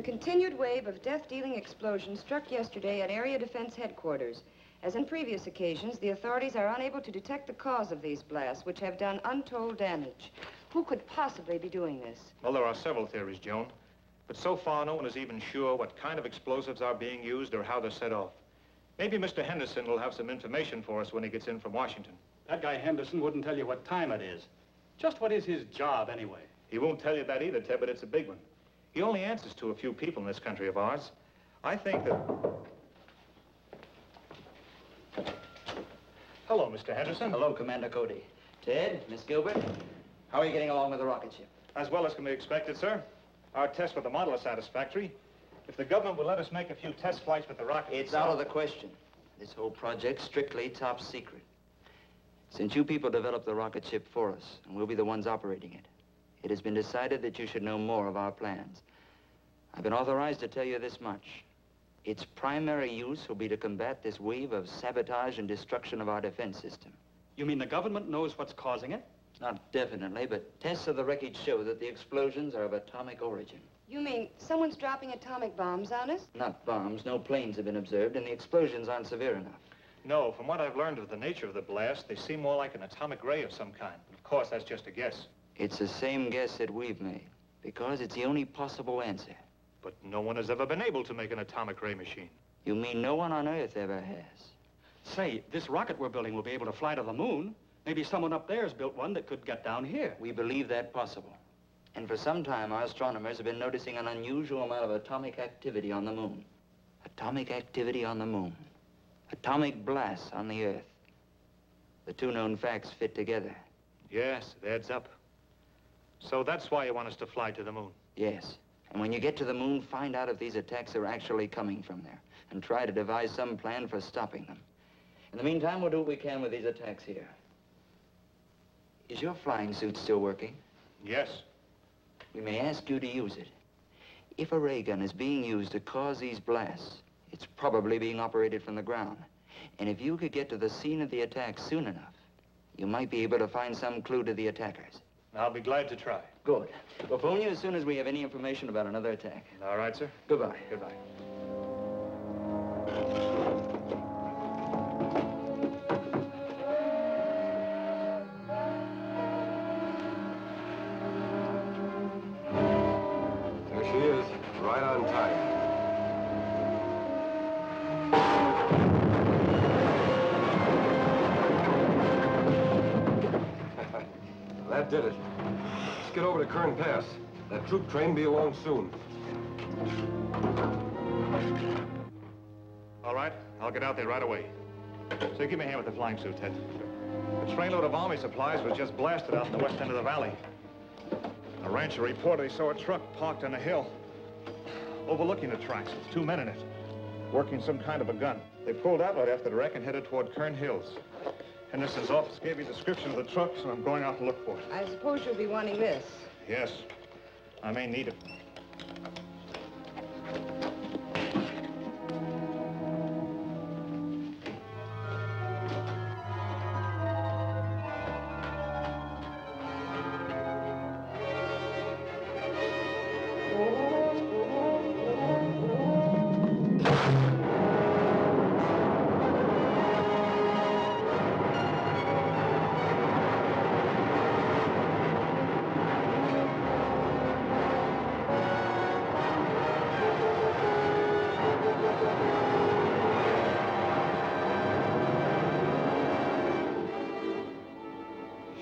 continued wave of death-dealing explosions struck yesterday at Area Defense Headquarters. As in previous occasions, the authorities are unable to detect the cause of these blasts, which have done untold damage. Who could possibly be doing this? Well, there are several theories, Joan. But so far, no one is even sure what kind of explosives are being used or how they're set off. Maybe Mr. Henderson will have some information for us when he gets in from Washington. That guy Henderson wouldn't tell you what time it is. Just what is his job, anyway? He won't tell you that either, Ted, but it's a big one. He only answers to a few people in this country of ours. I think that... Hello, Mr. Henderson. Hello, Commando Cody. Ted, Miss Gilbert, how are you getting along with the rocket ship? As well as can be expected, sir. Our tests with the model are satisfactory. If the government will let us make a few test flights with the rocket... It's out of the question. This whole project's strictly top secret. Since you people developed the rocket ship for us, and we'll be the ones operating it, it has been decided that you should know more of our plans. I've been authorized to tell you this much. Its primary use will be to combat this wave of sabotage and destruction of our defense system. You mean the government knows what's causing it? Not definitely, but tests of the wreckage show that the explosions are of atomic origin. You mean someone's dropping atomic bombs on us? Not bombs. No planes have been observed, and the explosions aren't severe enough. No, from what I've learned of the nature of the blast, they seem more like an atomic ray of some kind. But of course, that's just a guess. It's the same guess that we've made, because it's the only possible answer. But no one has ever been able to make an atomic ray machine. You mean no one on Earth ever has? Say, this rocket we're building will be able to fly to the moon. Maybe someone up there has built one that could get down here. We believe that possible. And for some time, our astronomers have been noticing an unusual amount of atomic activity on the moon. Atomic activity on the moon. Atomic blasts on the Earth. The two known facts fit together. Yes, it adds up. So that's why you want us to fly to the moon? Yes. And when you get to the moon, find out if these attacks are actually coming from there, and try to devise some plan for stopping them. In the meantime, we'll do what we can with these attacks here. Is your flying suit still working? Yes. We may ask you to use it. If a ray gun is being used to cause these blasts, it's probably being operated from the ground. And if you could get to the scene of the attack soon enough, you might be able to find some clue to the attackers. I'll be glad to try. Good. We'll phone you as soon as we have any information about another attack. All right, sir. Goodbye. Goodbye. There she is, right on time. That did it. Let's get over to Kern Pass. That troop train will be along soon. All right, I'll get out there right away. So give me a hand with the flying suit, Ted. A trainload of army supplies was just blasted out in the west end of the valley. A rancher reported he saw a truck parked on a hill, overlooking the tracks with two men in it, working some kind of a gun. They pulled out right after the wreck and headed toward Kern Hills. Henderson's office gave me a description of the truck, so I'm going out to look for it. I suppose you'll be wanting this. Yes, I may need it.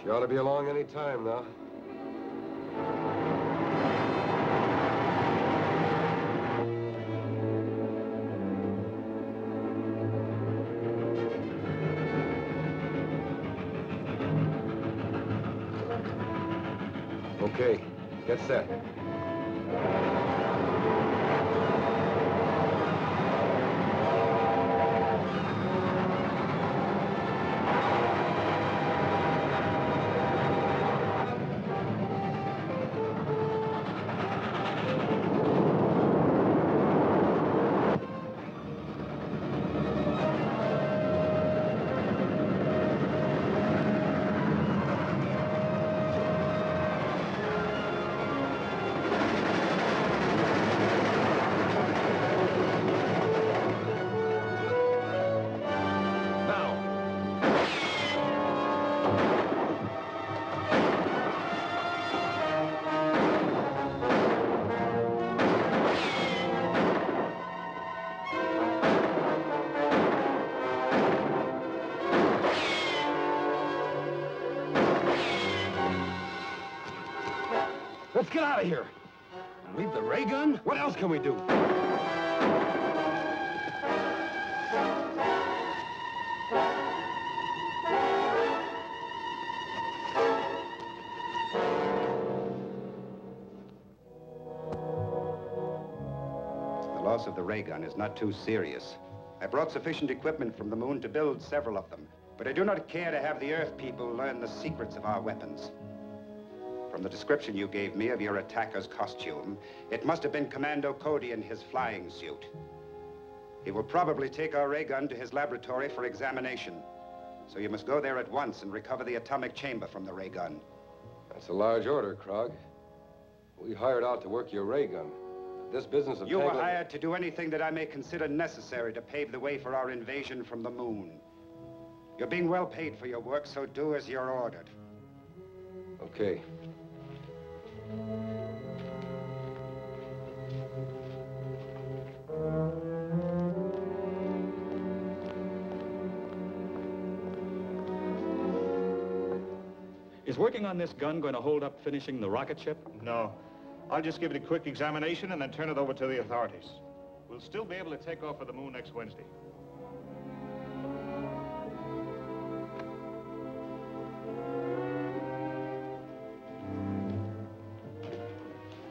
She ought to be along any time now. Okay, get set. Let's get out of here. Leave the ray gun? What else can we do? The loss of the ray gun is not too serious. I brought sufficient equipment from the moon to build several of them, but I do not care to have the Earth people learn the secrets of our weapons. From the description you gave me of your attacker's costume, it must have been Commando Cody in his flying suit. He will probably take our ray gun to his laboratory for examination. So you must go there at once and recover the atomic chamber from the ray gun. That's a large order, Krog. We hired out to work your ray gun. This business of You were hired to do anything that I may consider necessary to pave the way for our invasion from the moon. You're being well paid for your work, so do as you're ordered. Okay. Is working on this gun going to hold up finishing the rocket ship? No. I'll just give it a quick examination and then turn it over to the authorities. We'll still be able to take off for the moon next Wednesday.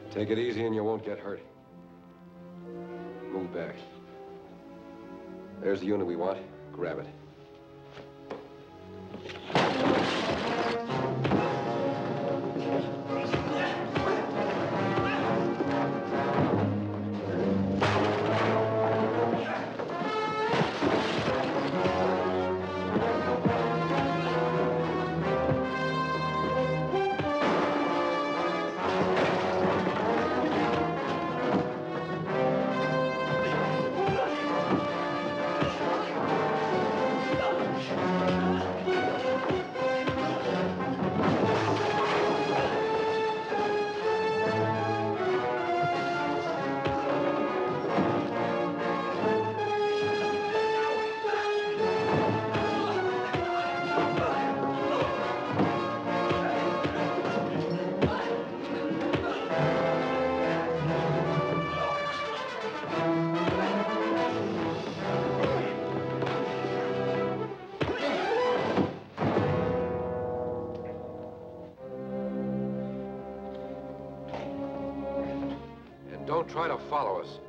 Take it easy and you won't get hurt. Move back. There's the unit we want. Grab it. Don't try to follow us.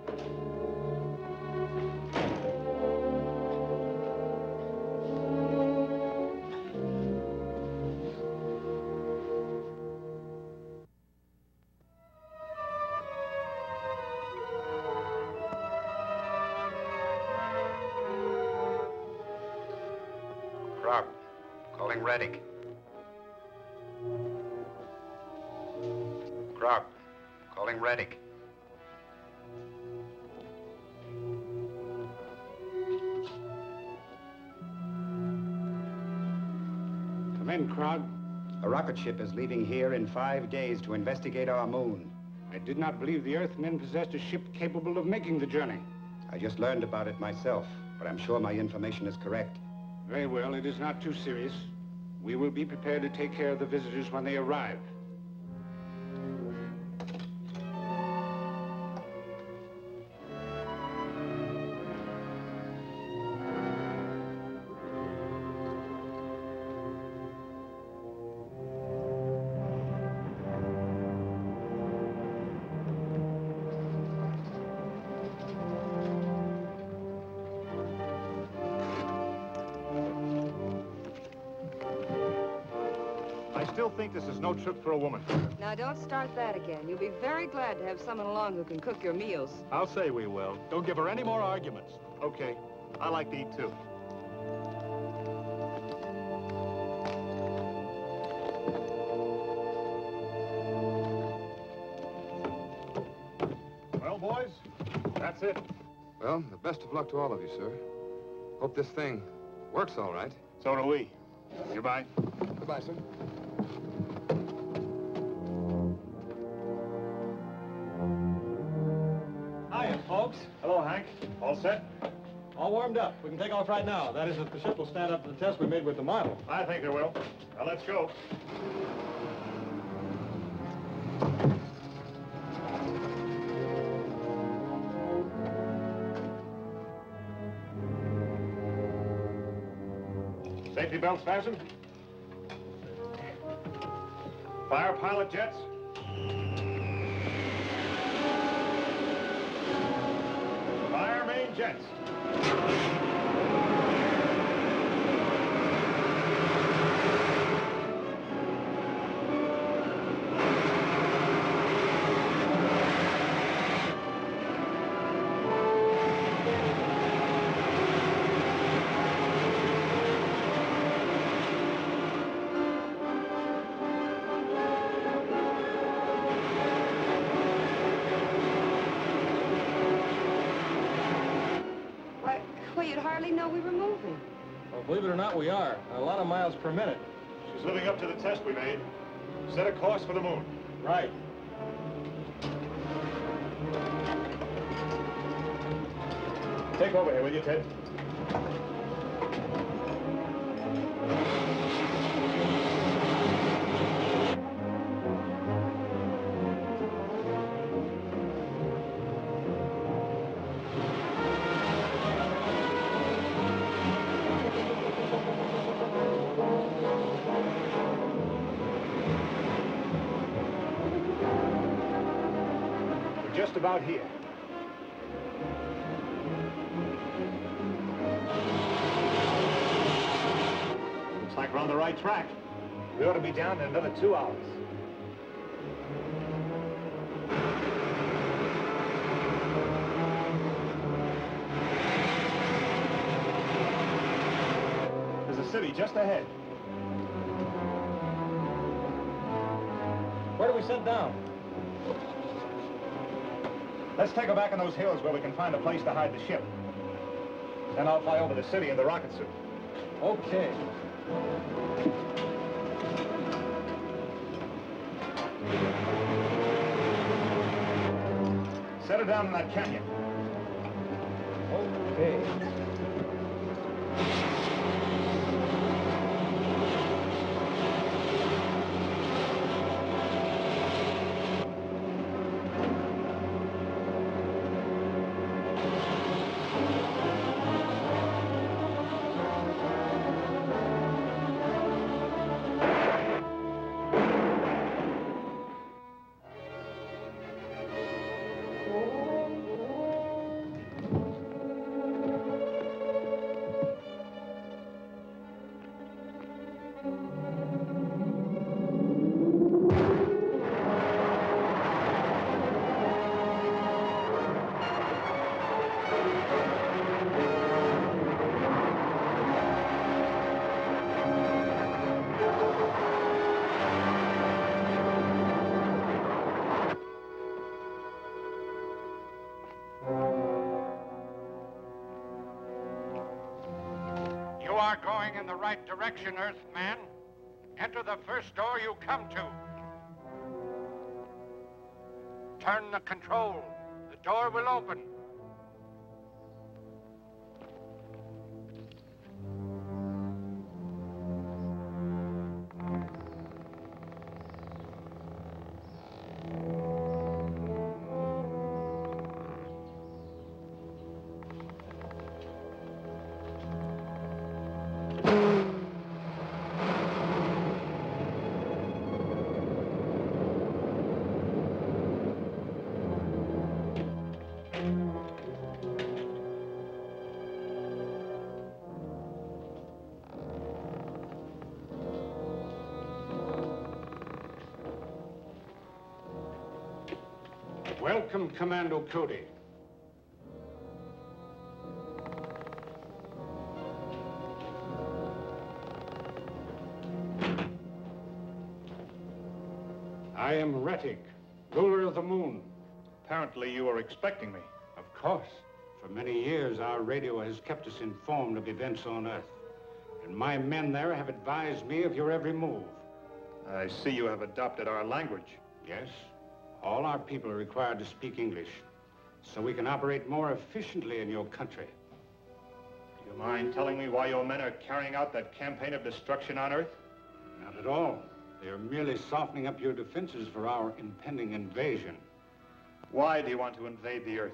Krog, calling Retik. Krog, calling Retik. Come in, Krog. A rocket ship is leaving here in 5 days to investigate our moon. I did not believe the Earthmen possessed a ship capable of making the journey. I just learned about it myself, but I'm sure my information is correct. Very well, it is not too serious. We will be prepared to take care of the visitors when they arrive. I still think this is no trip for a woman. Now, don't start that again. You'll be very glad to have someone along who can cook your meals. I'll say we will. Don't give her any more arguments. Okay. I like to eat, too. Well, boys, that's it. Well, the best of luck to all of you, sir. Hope this thing works all right. So do we. Goodbye. Goodbye, sir. Hiya, folks. Hello, Hank. All set? All warmed up. We can take off right now. That is, if the ship will stand up to the test we made with the model. I think it will. Now, let's go. Safety belts fastened? Fire pilot jets? Fire main jets. Well, you'd hardly know we were moving. Well, believe it or not, we are. A lot of miles per minute. She's living up to the test we made. Set a course for the moon. Right. Take over here, will you, Ted? We're just about here. Looks like we're on the right track. We ought to be down in another 2 hours. There's a city just ahead. Where do we set down? Let's take her back in those hills where we can find a place to hide the ship. Then I'll fly over the city in the rocket suit. Okay. Set her down in that canyon. Okay. You are going in the right direction, Earthman. Enter the first door you come to. Turn the control. The door will open. Welcome, Commando Cody. I am Retik, ruler of the moon. Apparently you were expecting me. Of course. For many years, our radio has kept us informed of events on Earth. And my men there have advised me of your every move. I see you have adopted our language. Yes, all our people are required to speak English, so we can operate more efficiently in your country. Do you mind telling me why your men are carrying out that campaign of destruction on Earth? Not at all. They are merely softening up your defenses for our impending invasion. Why do you want to invade the Earth?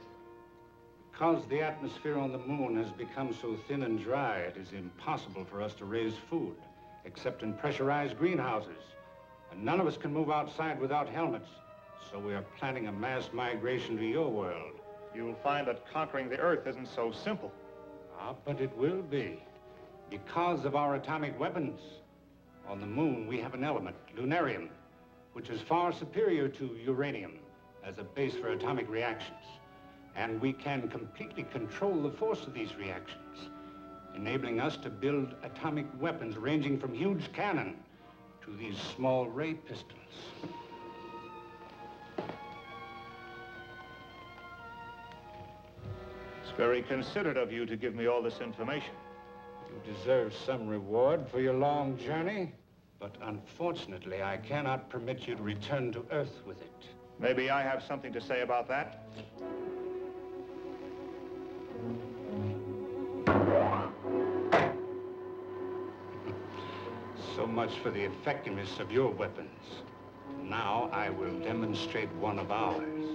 Because the atmosphere on the moon has become so thin and dry, it is impossible for us to raise food, except in pressurized greenhouses. And none of us can move outside without helmets. So we are planning a mass migration to your world. You'll find that conquering the Earth isn't so simple. Ah, but it will be. Because of our atomic weapons. On the moon, we have an element, lunarium, which is far superior to uranium as a base for atomic reactions. And we can completely control the force of these reactions, enabling us to build atomic weapons ranging from huge cannon to these small ray pistols. It's very considerate of you to give me all this information. You deserve some reward for your long journey, but unfortunately, I cannot permit you to return to Earth with it. Maybe I have something to say about that. So much for the effectiveness of your weapons. Now I will demonstrate one of ours.